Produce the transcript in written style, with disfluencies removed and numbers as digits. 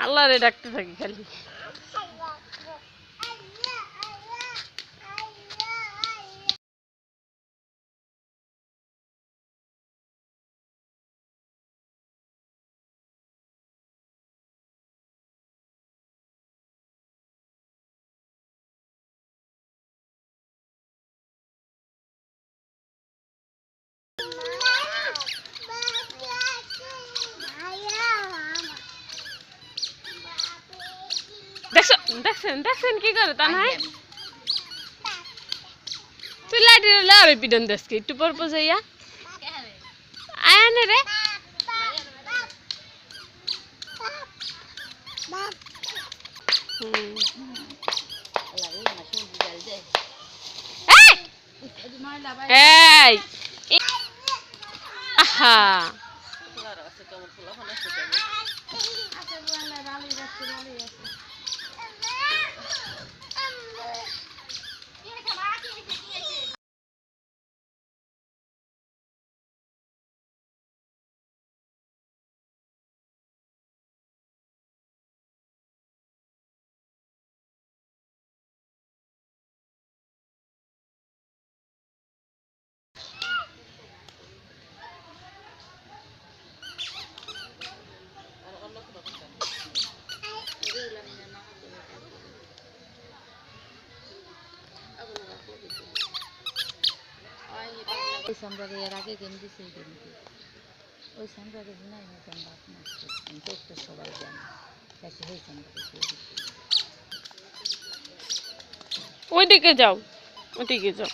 আল্লাহরে ডাকতে থাকি খালি। দেখছেন দেখছেন কি করে তা নাই তুই লাঠি লাড়ে পিডন দেশকে একটু পর পর যাইয়া আয়ানে রে এই আহা ওই সামরাকে এর আগে গেম দিছে এই গেমকে ওই সামরাকে নাই না জানবা আপনার তো সবাই জানে তাকে ওই সামরাকে ওইদিকে যাও ওইদিকে যাও